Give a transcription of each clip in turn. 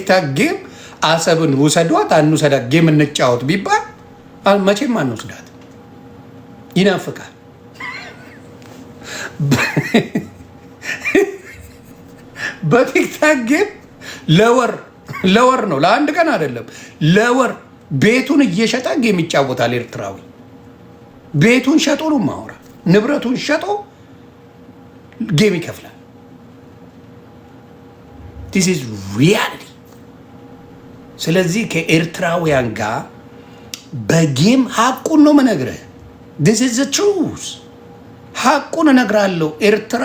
በቲክታክ ጌም አሰብን ውሰዷት አንውሰዳት ጌም እንጫወት ቢባል መቼም አንወስዳት። ይናፍቃል። በቲክታክ ጌም ለወር ነው፣ ለአንድ ቀን አይደለም፣ ለወር ቤቱን እየሸጠ ጌም ይጫወታል። ኤርትራዊ ቤቱን ሸጦ ነው ማውራ፣ ንብረቱን ሸጦ ጌም ይከፍላል። ዲስ ኢዝ ሪያሊቲ። ስለዚህ ከኤርትራውያን ጋር በጌም ሀቁን ነው መነግርህ። ዲስ ኢዝ ዘ ትሩዝ። ሀቁን እነግራለሁ። ኤርትራ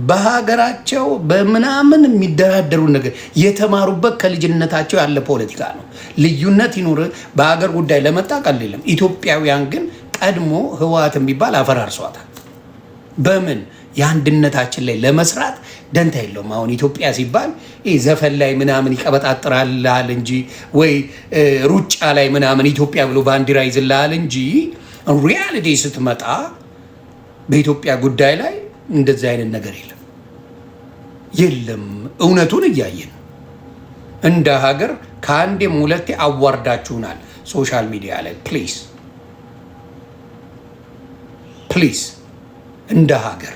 በሀገራቸው በምናምን የሚደራደሩ ነገር የተማሩበት ከልጅነታቸው ያለ ፖለቲካ ነው። ልዩነት ይኑር፣ በሀገር ጉዳይ ለመጣ ቀል የለም። ኢትዮጵያውያን ግን ቀድሞ ህወሓት የሚባል አፈራርሷታል። በምን የአንድነታችን ላይ ለመስራት ደንታ የለውም። አሁን ኢትዮጵያ ሲባል ዘፈን ላይ ምናምን ይቀበጣጥራል እንጂ ወይ ሩጫ ላይ ምናምን ኢትዮጵያ ብሎ ባንዲራ ይዝላል እንጂ ሪያሊቲ ስትመጣ በኢትዮጵያ ጉዳይ ላይ እንደዚህ አይነት ነገር የለም። እውነቱን እያየን እንደ ሀገር ከአንዴም ሁለቴ አዋርዳችሁናል ሶሻል ሚዲያ ላይ። ፕሊዝ እንደ ሀገር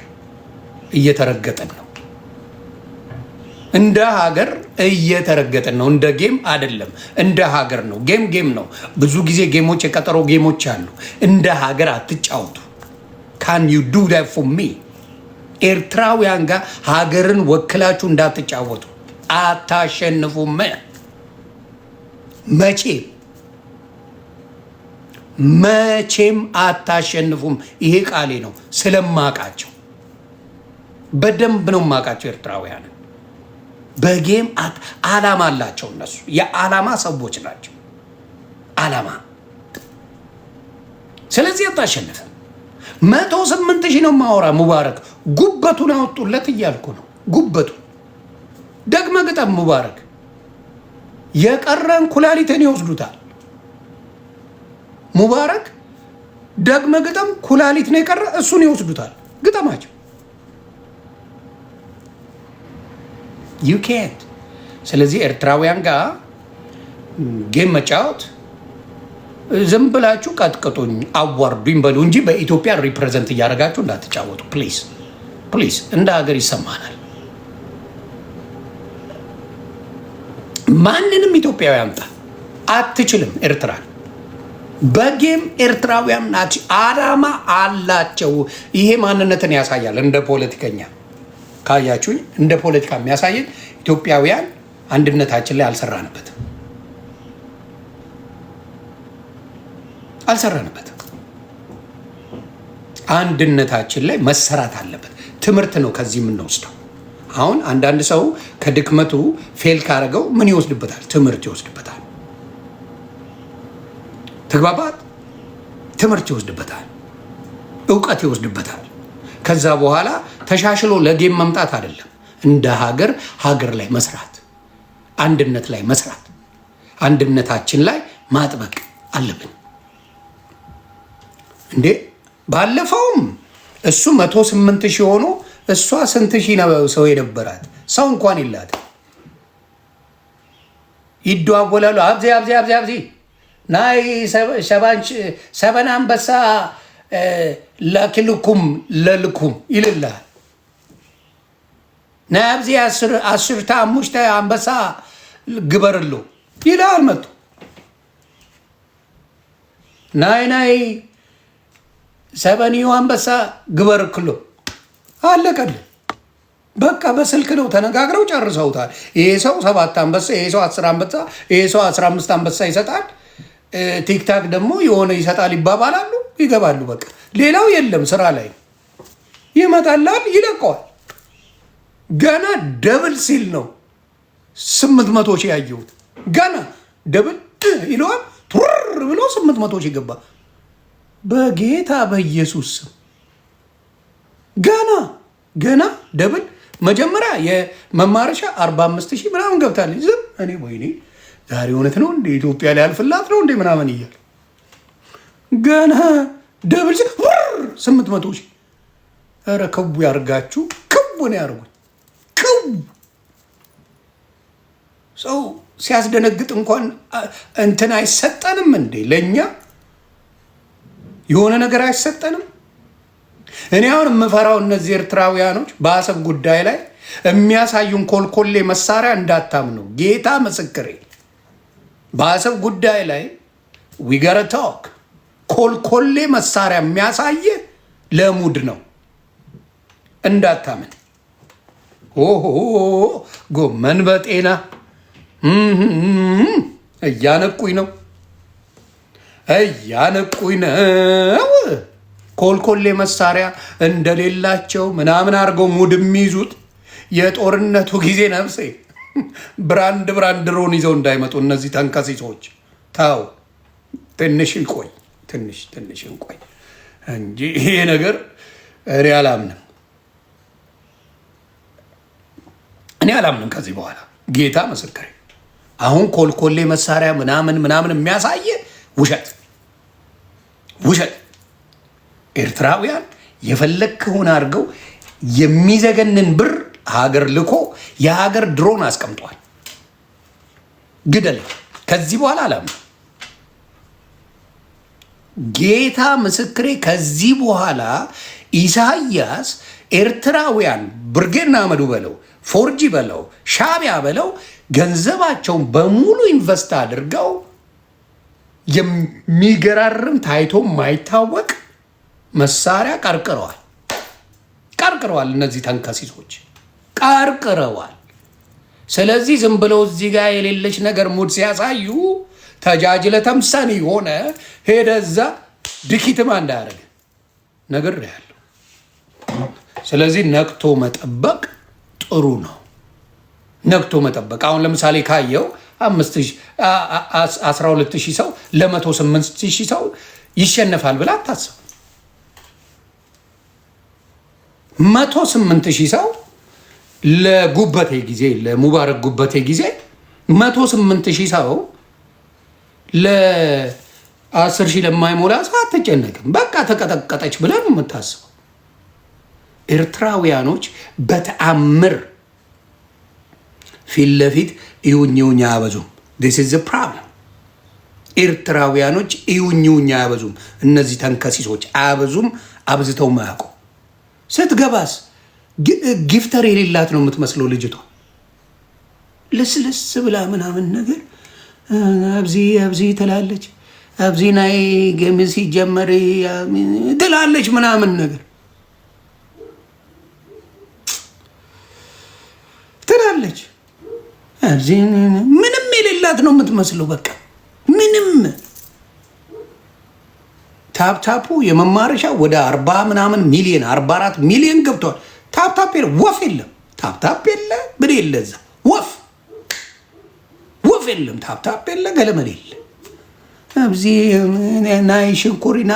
እየተረገጠን ነው። እንደ ሀገር እየተረገጠን ነው። እንደ ጌም አይደለም፣ እንደ ሀገር ነው። ጌም ነው። ብዙ ጊዜ ጌሞች፣ የቀጠሮ ጌሞች አሉ። እንደ ሀገር አትጫወቱ። ካን ዩ ዱ ዳት ፎር ሚ? ኤርትራውያን ጋር ሀገርን ወክላችሁ እንዳትጫወቱ። አታሸንፉም። መቼም አታሸንፉም። ይሄ ቃሌ ነው። ስለማቃቸው በደንብ ነው ማቃቸው። ኤርትራውያን በጌም አላማ አላቸው። እነሱ የዓላማ ሰዎች ናቸው። አላማ። ስለዚህ አታሸንፍም። 108,000 ነው ማወራ። ሙባረክ ጉበቱን አወጡለት እያልኩ ነው። ጉበቱ ደግመ ግጠም። ሙባረክ የቀረን ኩላሊትን ይወስዱታል። ሙባረክ ደግመ ግጠም። ኩላሊት ነው የቀረ፣ እሱን ይወስዱታል። ግጠማቸው። ዩ ካንት። ስለዚህ ኤርትራውያን ጋር ጌም መጫወት ዝም ብላችሁ ቀጥቅጡኝ፣ አዋርዱኝ በሉ እንጂ በኢትዮጵያ ሪፕሬዘንት እያደረጋችሁ እንዳትጫወቱ ፕሊዝ። እንደ ሀገር ይሰማናል። ማንንም ኢትዮጵያዊ አምጣ አትችልም። ኤርትራን በጌም ኤርትራውያን ናቸው። አላማ አላቸው። ይሄ ማንነትን ያሳያል። እንደ ፖለቲከኛ ካያችሁኝ፣ እንደ ፖለቲካ የሚያሳየን ኢትዮጵያውያን አንድነታችን ላይ አልሰራንበትም። አንድነታችን ላይ መሰራት አለበት። ትምህርት ነው ከዚህ የምንወስደው። አሁን አንዳንድ ሰው ከድክመቱ ፌል ካረገው ምን ይወስድበታል? ትምህርት ይወስድበታል። ተግባባት። ትምህርት ይወስድበታል፣ እውቀት ይወስድበታል። ከዛ በኋላ ተሻሽሎ ለጌም መምጣት አይደለም። እንደ ሀገር ላይ መስራት፣ አንድነት ላይ መስራት፣ አንድነታችን ላይ ማጥበቅ አለብን። እንዴ ባለፈውም እሱ 108,000 ሆኖ እሷ ስንት ሺህ ነው ሰው የነበራት? ሰው እንኳን ይላት ይደዋወላሉ። አብዚ ናይ ሰበን አንበሳ ላኪልኩም ለልኩም ይልላል። ናይ አብዚ 15 አንበሳ ግበርሉ ይላል። መጡ ናይ ሰበኒዮ አንበሳ ግበርክሎ አለቀል። በቃ በስልክ ነው ተነጋግረው ጨርሰውታል። ይሄ ሰው 7 አንበሳ፣ ይሄ ሰው 10 አንበሳ፣ ይሄ ሰው 15 አንበሳ ይሰጣል። ቲክታክ ደግሞ የሆነ ይሰጣል፣ ይባባላሉ፣ ይገባሉ። በቃ ሌላው የለም። ስራ ላይ ይመጣላል፣ ይለቀዋል። ገና ደብል ሲል ነው 800,000 ያየሁት። ገና ደብል ይለዋል፣ ቱር ብሎ 800,000 ገባ። በጌታ በኢየሱስ ስም ገና ደብል። መጀመሪያ የመማረሻ 45,000 ምናምን ገብታለች። ዝም እኔ ወይኔ ዛሬ እውነት ነው እንደ ኢትዮጵያ ላይ አልፍላት ነው እንደ ምናምን እያል ገና ደብል 800,000። ኧረ ክቡ ያርጋችሁ፣ ክቡ ነው ያርጉኝ፣ ክቡ ሰው ሲያስደነግጥ እንኳን እንትን አይሰጠንም እንዴ? ለእኛ የሆነ ነገር አይሰጠንም? እኔ አሁን የምፈራው እነዚህ ኤርትራውያኖች በአሰብ ጉዳይ ላይ የሚያሳዩን ኮልኮሌ መሳሪያ እንዳታምኑ። ጌታ ምስክሬ፣ በአሰብ ጉዳይ ላይ ዊገረ ታክ ኮልኮሌ መሳሪያ የሚያሳየ ለሙድ ነው፣ እንዳታምን። ኦሆ ጎመን በጤና እያነቁኝ ነው እያነቁኝ ነው። ኮልኮሌ መሳሪያ እንደሌላቸው ምናምን አድርገው ሙድ የሚይዙት የጦርነቱ ጊዜ ነፍሴ ብራንድ ድሮን ይዘው እንዳይመጡ እነዚህ ተንከሲሶች። ታው ትንሽ እንቆይ ትንሽ እንቆይ እንጂ ይሄ ነገር እኔ አላምንም ከዚህ በኋላ ጌታ ምስክሬ። አሁን ኮልኮሌ መሳሪያ ምናምን የሚያሳየ ውሸት። ኤርትራውያን የፈለግከውን አድርገው የሚዘገንን ብር ሀገር ልኮ የሀገር ድሮን አስቀምጧል። ግደል። ከዚህ በኋላ አላምንም። ጌታ ምስክሬ። ከዚህ በኋላ ኢሳያስ ኤርትራውያን ብርጌና አመዱ በለው ፎርጂ በለው ሻቢያ በለው ገንዘባቸውን በሙሉ ኢንቨስት አድርገው የሚገራርም ታይቶ ማይታወቅ መሳሪያ ቀርቅረዋል። እነዚህ ተንከሲሶች ቀርቅረዋል። ስለዚህ ዝም ብለው እዚህ ጋር የሌለች ነገር ሙድ ሲያሳዩ ተጃጅለ ተምሰን ሆነ ሄደዛ ድኪትማ እንዳያደርግ ነገር ያለው። ስለዚህ ነቅቶ መጠበቅ ጥሩ ነው። ነቅቶ መጠበቅ። አሁን ለምሳሌ ካየው 12,000 ሰው ለ108,000 ሰው ይሸነፋል ብላ አታስብ። 108,000 ሰው ለጉበቴ ጊዜ ለሙባረክ ጉበቴ ጊዜ 108,000 ሰው ለ10,000 ለማይሞላ ሰው አትጨነቅም። በቃ ተቀጠቀጠች ብለን ነው የምታስበው። ኤርትራውያኖች በተአምር ፊት ለፊት ይሁኝ አያበዙም። this is the problem። ኤርትራውያኖች ይሁኝ አያበዙም። እነዚህ ተንከሲሶች አያበዙም። አብዝተው ማያውቁ ስትገባስ ጊፍተር የሌላት ነው የምትመስለው ልጅቷ። ልስልስ ብላ ምናምን ነገር አብዚ ትላለች። አብዚ ናይ ገም ሲጀመር ትላለች ምናምን ነገር ትላለች። አብዚ ምንም የሌላት ነው የምትመስለው። በቃ ምንም ታፕታፑ የመማረሻ ወደ 40 ምናምን ሚሊዮን 44 ሚሊዮን ገብቷል። ታፕታፕ ወፍ የለም። ታፕታፕ የለ ምን የለ እዛ ወፍ የለም። ታፕታፕ የለ ገለመል የለ። አብዚ ናይ ሽንኩሪና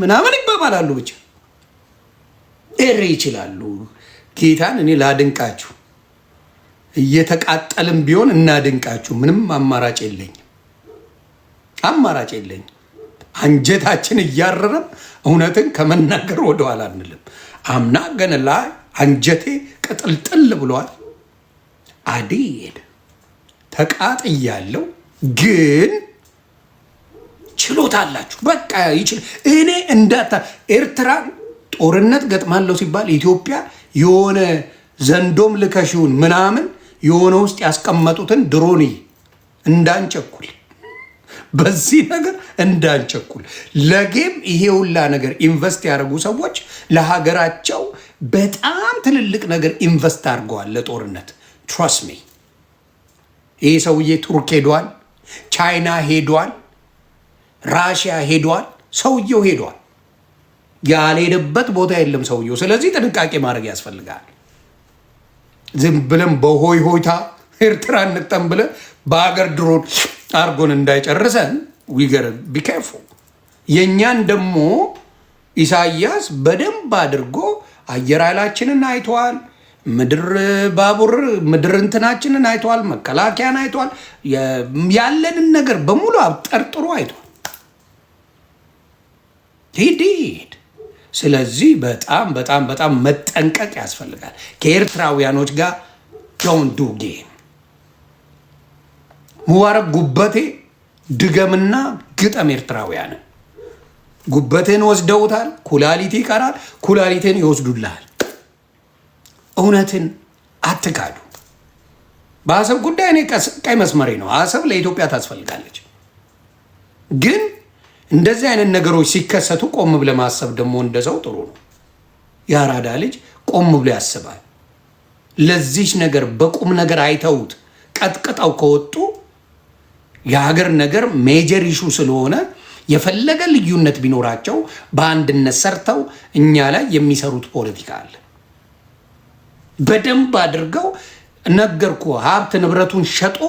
ምናምን ይባባላሉ። ብቻ ይችላሉ። ጌታን እኔ ላድንቃችሁ፣ እየተቃጠልም ቢሆን እናድንቃችሁ። ምንም አማራጭ የለኝም። አንጀታችን እያረረም እውነትን ከመናገር ወደኋላ አንልም። አምና ገን ላይ አንጀቴ ቅጥልጥል ብሏል። አዲድ ተቃጥያለሁ፣ ግን ችሎታ አላችሁ። በቃ ይችላል። እኔ ኤርትራ ጦርነት ገጥማለሁ ሲባል ኢትዮጵያ የሆነ ዘንዶም ልከሽውን ምናምን የሆነ ውስጥ ያስቀመጡትን ድሮኒ እንዳንቸኩል፣ በዚህ ነገር እንዳንቸኩል። ለጌም ይሄ ሁላ ነገር ኢንቨስት ያደረጉ ሰዎች ለሀገራቸው በጣም ትልልቅ ነገር ኢንቨስት አድርገዋል ለጦርነት። ትረስት ሚ። ይሄ ሰውዬ ቱርክ ሄዷል፣ ቻይና ሄዷል፣ ራሽያ ሄዷል። ሰውየው ሄዷል። ያልሄደበት ቦታ የለም ሰውየው። ስለዚህ ጥንቃቄ ማድረግ ያስፈልጋል። ዝም ብለን በሆይ ሆይታ ኤርትራ እንጠን ብለን በሀገር ድሮን አርጎን እንዳይጨርሰን ዊገር ቢኬርፉ። የእኛን ደግሞ ኢሳያስ በደንብ አድርጎ አየር ኃይላችንን አይተዋል። ምድር ባቡር ምድር እንትናችንን አይተዋል። መከላከያን አይተዋል። ያለንን ነገር በሙሉ አብጠርጥሮ አይተዋል። ሂድ። ስለዚህ በጣም መጠንቀቅ ያስፈልጋል። ከኤርትራውያኖች ጋር ዶንት ዱ ጌም ሙባረክ ጉበቴ ድገምና ግጠም ኤርትራውያን ጉበቴን ወስደውታል። ኩላሊት ይቀራል። ኩላሊቴን ይወስዱልሃል። እውነትን አትካዱ። በአሰብ ጉዳይ እኔ ቀይ መስመሬ ነው። አሰብ ለኢትዮጵያ ታስፈልጋለች። ግን እንደዚህ አይነት ነገሮች ሲከሰቱ ቆም ብለህ ማሰብ ደግሞ እንደ ሰው ጥሩ ነው። የአራዳ ልጅ ቆም ብሎ ያስባል። ለዚች ነገር በቁም ነገር አይተውት ቀጥቅጠው ከወጡ የሀገር ነገር ሜጀር ኢሹ ስለሆነ የፈለገ ልዩነት ቢኖራቸው በአንድነት ሰርተው እኛ ላይ የሚሰሩት ፖለቲካ አለ። በደንብ አድርገው ነገርኩ። ሀብት ንብረቱን ሸጦ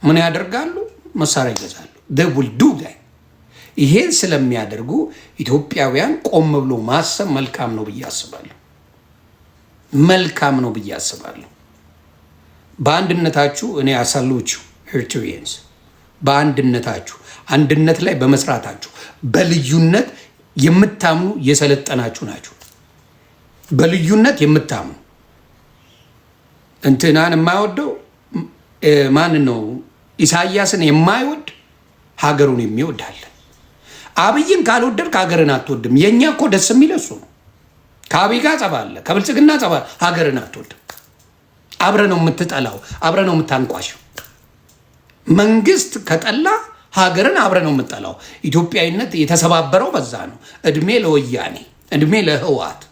ምን ያደርጋሉ? መሳሪያ ይገዛሉ። ደውልዱ ላይ ይሄን ስለሚያደርጉ ኢትዮጵያውያን ቆም ብሎ ማሰብ መልካም ነው ብዬ አስባለሁ። መልካም ነው ብዬ አስባለሁ። በአንድነታችሁ እኔ አሳሉችሁ ኤርትሪያንስ በአንድነታችሁ አንድነት ላይ በመስራታችሁ በልዩነት የምታምኑ የሰለጠናችሁ ናችሁ። በልዩነት የምታምኑ እንትናን የማይወደው ማን ነው? ኢሳያስን የማይወድ ሀገሩን የሚወድ አለ። አብይን ካልወደድክ ሀገርን አትወድም። የእኛ እኮ ደስ የሚል እሱ ነው። ከአብይ ጋር ጸባለ፣ ከብልጽግና ጸባ፣ ሀገርን አትወድም። አብረ ነው የምትጠላው፣ አብረ ነው የምታንቋሸው። መንግስት ከጠላ ሀገርን አብረ ነው የምጠላው። ኢትዮጵያዊነት የተሰባበረው በዛ ነው። እድሜ ለወያኔ፣ እድሜ ለህዋት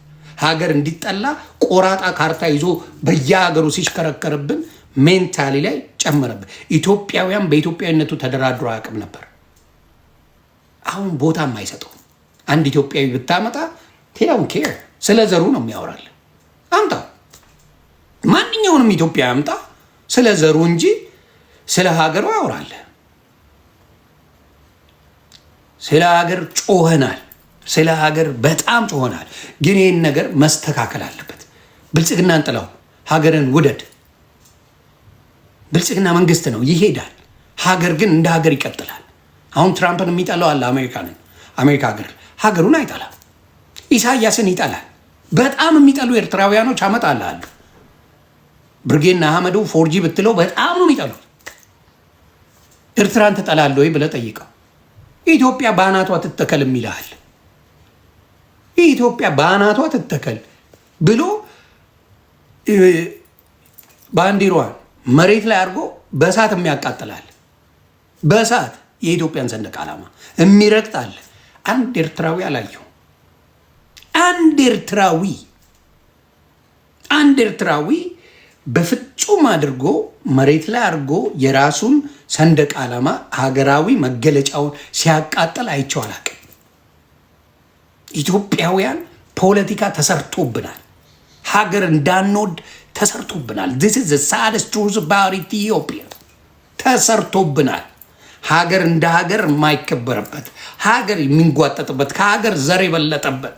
ሀገር እንዲጠላ ቆራጣ ካርታ ይዞ በየሀገሩ ሲሽከረከርብን ሜንታሊ ላይ ጨመረብን። ኢትዮጵያውያን በኢትዮጵያዊነቱ ተደራድሮ አያውቅም ነበር። አሁን ቦታም አይሰጠው። አንድ ኢትዮጵያዊ ብታመጣ ቴውን ኬር ስለ ዘሩ ነው የሚያወራል። አምጣ ማንኛውንም ኢትዮጵያ አምጣ፣ ስለ ዘሩ እንጂ ስለ ሀገሩ ያወራል። ስለ ሀገር ጮኸናል። ስለ ሀገር በጣም ጮኸናል። ግን ይህን ነገር መስተካከል አለበት። ብልጽግናን ጥላው፣ ሀገርን ውደድ። ብልጽግና መንግስት ነው ይሄዳል። ሀገር ግን እንደ ሀገር ይቀጥላል። አሁን ትራምፕን የሚጠላው አለ። አሜሪካ ሀገሩን አይጠላም። ኢሳያስን ይጠላል። በጣም የሚጠሉ ኤርትራውያኖች አመጣልሃለሁ። ብርጌና አህመዱ ፎርጂ ብትለው በጣም ነው የሚጠሉት። ኤርትራን ትጠላለህ ወይ ብለህ ጠይቀው። ኢትዮጵያ በአናቷ ትተከል የሚልሃል። ኢትዮጵያ በአናቷ ትተከል ብሎ ባንዲሯን መሬት ላይ አድርጎ በእሳት የሚያቃጥላል። በእሳት የኢትዮጵያን ሰንደቅ ዓላማ የሚረግጣል። አንድ ኤርትራዊ አላየሁ። አንድ ኤርትራዊ በፍጹም አድርጎ መሬት ላይ አድርጎ የራሱን ሰንደቅ ዓላማ ሀገራዊ መገለጫውን ሲያቃጥል አይቼው አላውቅም። ኢትዮጵያውያን ፖለቲካ ተሰርቶብናል። ሀገር እንዳንወድ ተሰርቶብናል። this is the saddest truth about Ethiopia። ተሰርቶብናል። ሀገር እንደ ሀገር የማይከበርበት፣ ሀገር የሚንጓጠጥበት፣ ከሀገር ዘር የበለጠበት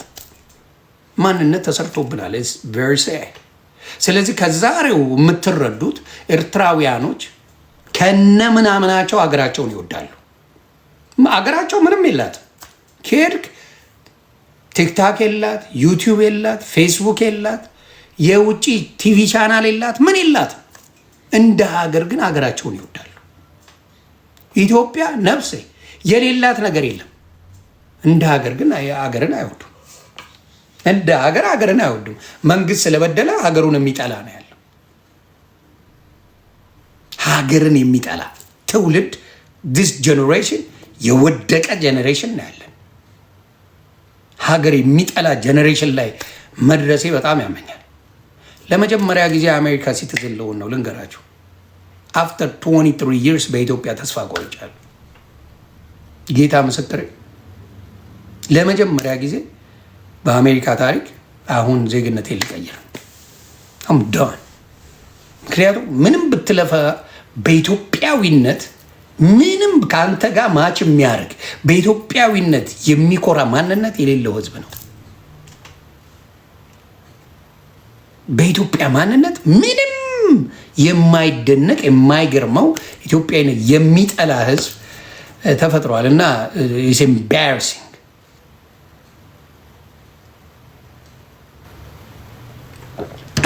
ማንነት ተሰርቶብናል። it's very sad። ስለዚህ ከዛሬው የምትረዱት ኤርትራውያኖች ከነ ምናምናቸው ሀገራቸውን ይወዳሉ። ሀገራቸው ምንም የላት። ከሄድክ ቲክታክ የላት፣ ዩቲዩብ የላት፣ ፌስቡክ የላት፣ የውጭ ቲቪ ቻናል የላት፣ ምን የላት። እንደ ሀገር ግን ሀገራቸውን ይወዳሉ። ኢትዮጵያ ነፍሴ የሌላት ነገር የለም። እንደ ሀገር ግን ሀገርን አይወዱም። እንደ ሀገር ሀገርን አይወዱም። መንግስት ስለበደለ ሀገሩን የሚጠላ ነው ያለው። ሀገርን የሚጠላ ትውልድ ዲስ ጀኔሬሽን የወደቀ ጀኔሬሽን ነው ያለን። ሀገር የሚጠላ ጀኔሬሽን ላይ መድረሴ በጣም ያመኛል። ለመጀመሪያ ጊዜ አሜሪካ ሲቲዝን ልሆን ነው ልንገራችሁ። አፍተር 23 years በኢትዮጵያ ተስፋ ቆርጫለሁ። ጌታ ምስክሬ፣ ለመጀመሪያ ጊዜ በአሜሪካ ታሪክ አሁን ዜግነቴ ልቀይር ዳን። ምክንያቱም ምንም ብትለፈ በኢትዮጵያዊነት ምንም ከአንተ ጋር ማች የሚያደርግ በኢትዮጵያዊነት የሚኮራ ማንነት የሌለው ህዝብ ነው። በኢትዮጵያ ማንነት ምንም የማይደነቅ የማይገርመው ኢትዮጵያዊነት የሚጠላ ህዝብ ተፈጥሯል እና ኢትስ ኤምባራሲንግ።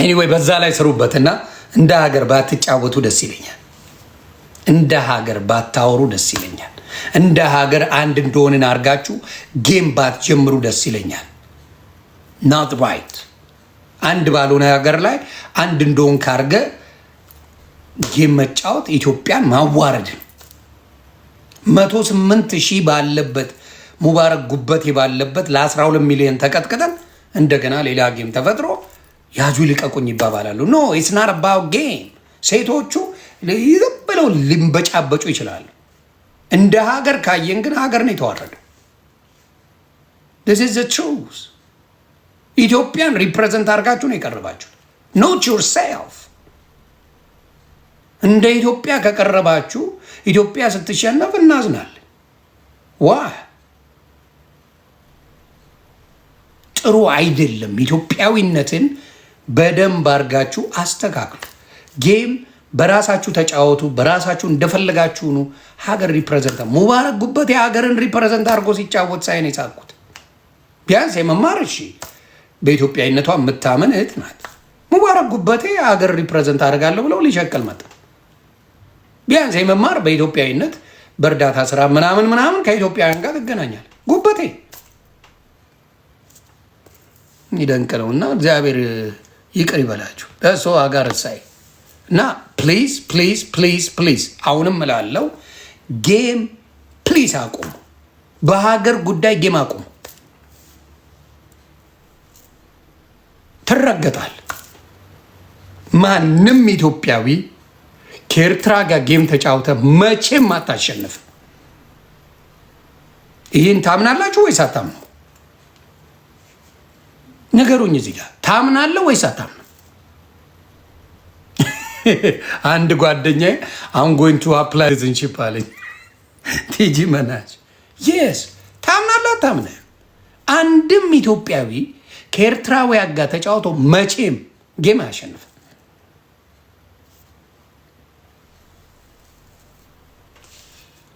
ኤኒዌይ በዛ ላይ ስሩበትና እንደ ሀገር ባትጫወቱ ደስ ይለኛል። እንደ ሀገር ባታወሩ ደስ ይለኛል። እንደ ሀገር አንድ እንደሆንን አድርጋችሁ ጌም ባትጀምሩ ደስ ይለኛል። ናት ራይት። አንድ ባልሆነ ሀገር ላይ አንድ እንደሆን ካርገ ጌም መጫወት ኢትዮጵያን ማዋረድ ነው። 108,000 ባለበት ሙባረክ ጉበቴ ባለበት ለ12 ሚሊዮን ተቀጥቅጠን እንደገና ሌላ ጌም ተፈጥሮ ያዙ ልቀቁኝ ይባባላሉ። ኖ ኢትስ ናት አባውት ጌም። ሴቶቹ ብለው ሊንበጫበጩ ይችላሉ። እንደ ሀገር ካየን ግን ሀገር ነው የተዋረደው። this is the truth። ኢትዮጵያን ሪፕሬዘንት አድርጋችሁ ነው የቀረባችሁ። ኖት yourself። እንደ ኢትዮጵያ ከቀረባችሁ ኢትዮጵያ ስትሸነፍ እናዝናለን። ዋ ጥሩ አይደለም። ኢትዮጵያዊነትን በደንብ አድርጋችሁ አስተካክሉ። ጌም በራሳችሁ ተጫወቱ። በራሳችሁ እንደፈለጋችሁ ነው። ሀገር ሪፕሬዘንት ሙባረክ ጉበቴ የሀገርን ሪፕሬዘንት አድርጎ ሲጫወት ሳይን የሳቅኩት ቢያንስ የመማር እሺ፣ በኢትዮጵያዊነቷ የምታምን እህት ናት። ሙባረክ ጉበቴ የሀገር ሪፕሬዘንት አድርጋለሁ ብለው ሊሸቅል መጣ። ቢያንስ የመማር በኢትዮጵያዊነት በእርዳታ ስራ ምናምን ከኢትዮጵያውያን ጋር ትገናኛል። ጉበቴ ይደንቅ ነው። እና እግዚአብሔር ይቅር ይበላችሁ ለሶ ሀገር ሳይ እና ፕሊዝ ፕሊዝ ፕሊዝ ፕሊዝ አሁንም እላለሁ ጌም ፕሊዝ አቁሙ። በሀገር ጉዳይ ጌም አቁሙ። ትረገጣል። ማንም ኢትዮጵያዊ ከኤርትራ ጋር ጌም ተጫውተ መቼም አታሸንፍ። ይህን ታምናላችሁ ወይስ አታምኑ? ነገሩኝ። እዚህ ጋር ታምናለህ ወይስ አታምኑ? አንድ ጓደኛዬ አሁን ጎይንግ ቱ አፕላይ ሲቲዝንሺፕ አለኝ። ቲጂ መናጅ የስ ታምናለህ አታምነህ? አንድም ኢትዮጵያዊ ከኤርትራውያን ጋር ተጫውቶ መቼም ጌም አያሸንፍም።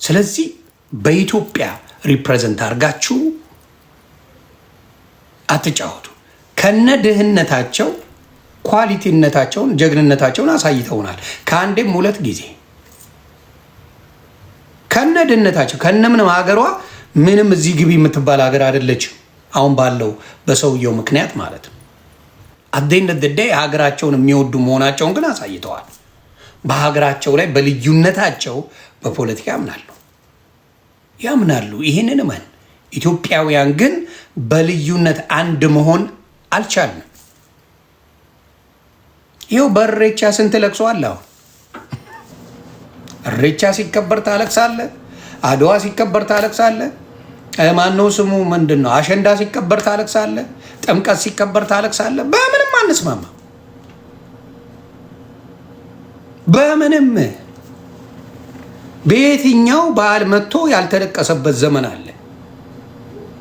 ስለዚህ በኢትዮጵያ ሪፕሬዘንት አድርጋችሁ አትጫወቱ። ከነ ድህነታቸው ኳሊቲነታቸውን ጀግንነታቸውን አሳይተውናል። ከአንዴም 2 ጊዜ ከነ ድህነታቸው ከነ ምንም ሀገሯ ምንም እዚህ ግቢ የምትባል ሀገር አይደለችም። አሁን ባለው በሰውየው ምክንያት ማለት ነው። አደይነት ደዳይ ሀገራቸውን የሚወዱ መሆናቸውን ግን አሳይተዋል። በሀገራቸው ላይ በልዩነታቸው በፖለቲካ ያምናሉ። ይህንን እመን። ኢትዮጵያውያን ግን በልዩነት አንድ መሆን አልቻልንም። ይኸው በእሬቻ ስንት ለቅሶ አለ። አሁን እሬቻ ሲከበር ታለቅሳለ፣ አድዋ ሲከበር ታለቅሳለ፣ ማነው ስሙ ምንድን ነው አሸንዳ ሲከበር ታለቅሳለ፣ ጥምቀት ሲከበር ታለቅሳለ። በምንም አንስማማ። በምንም በየትኛው በዓል መጥቶ ያልተለቀሰበት ዘመን አለ?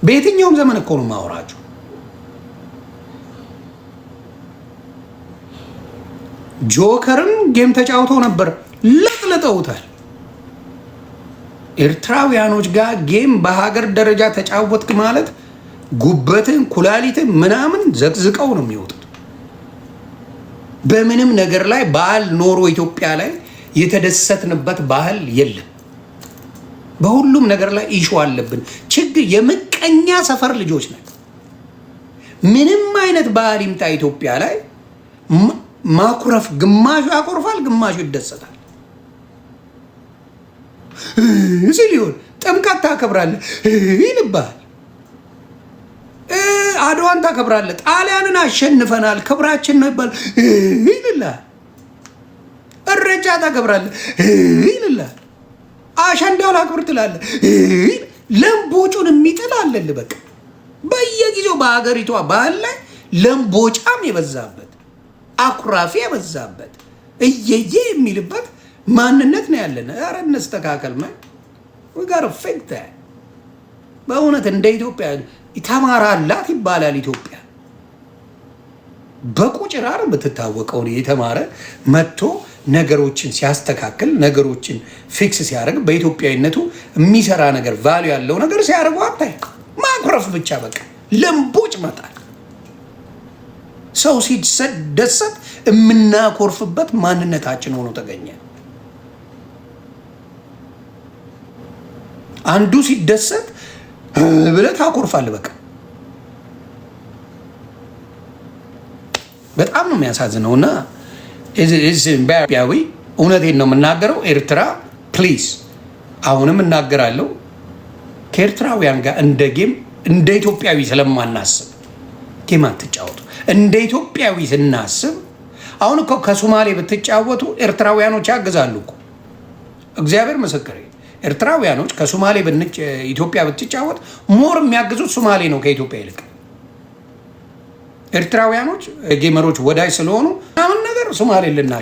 በየትኛውም ዘመን እኮ ነው ማወራችሁ። ጆከርም ጌም ተጫውተው ነበር፣ ለጥለጠውታል። ኤርትራውያኖች ጋር ጌም በሀገር ደረጃ ተጫወትክ ማለት ጉበትን ኩላሊትን ምናምን ዘቅዝቀው ነው የሚወጡት። በምንም ነገር ላይ ባህል ኖሮ ኢትዮጵያ ላይ የተደሰትንበት ባህል የለም። በሁሉም ነገር ላይ ኢሹ አለብን። ችግር የምቀኛ ሰፈር ልጆች ነን። ምንም አይነት ባህል ይምጣ ኢትዮጵያ ላይ ማኩረፍ፣ ግማሹ ያኮርፋል፣ ግማሹ ይደሰታል። እዚህ ሊሆን ጥምቀት ታከብራለህ ይልባል፣ አድዋን ታከብራለህ፣ ጣሊያንን አሸንፈናል ክብራችን ነው ይባል ይልላል። እሬቻ ታከብራለህ ይልላል። አሸንዳውን አክብር ትላለህ። ለምቦጩን የሚጥል አለልህ። በቃ በየጊዜው በሀገሪቷ ባህል ላይ ለምቦጫም የበዛበት አኩራፊ የበዛበት እየየ የሚልበት ማንነት ነው ያለን። ኧረ እንስተካከል። ጋር ፌክተ በእውነት እንደ ኢትዮጵያ ተማራላት ይባላል። ኢትዮጵያ በቁጭራር ብትታወቀው የተማረ መጥቶ ነገሮችን ሲያስተካክል ነገሮችን ፊክስ ሲያደርግ በኢትዮጵያዊነቱ የሚሰራ ነገር ቫሉ ያለው ነገር ሲያደርጉ አታይ። ማኩረፍ ብቻ በቃ ለምቦጭ መጣል። ሰው ሲደሰት የምናኮርፍበት ማንነታችን ሆኖ ተገኘ። አንዱ ሲደሰት ብለህ ታኮርፋለህ። በቃ በጣም ነው የሚያሳዝነው። እና ኢትዮጵያዊ እውነቴን ነው የምናገረው። ኤርትራ ፕሊዝ፣ አሁንም እናገራለሁ ከኤርትራውያን ጋር እንደ ጌም እንደ ኢትዮጵያዊ ስለማናስብ ጌም አትጫወቱ። እንደ ኢትዮጵያዊ ስናስብ አሁን እኮ ከሶማሌ ብትጫወቱ ኤርትራውያኖች ያግዛሉ እኮ። እግዚአብሔር ምስክሬ፣ ኤርትራውያኖች ከሶማሌ ኢትዮጵያ ብትጫወት ሞር የሚያግዙት ሶማሌ ነው ከኢትዮጵያ ይልቅ። ኤርትራውያኖች ጌመሮች ወዳጅ ስለሆኑ አሁን ነገር ሶማሌ ልናሽ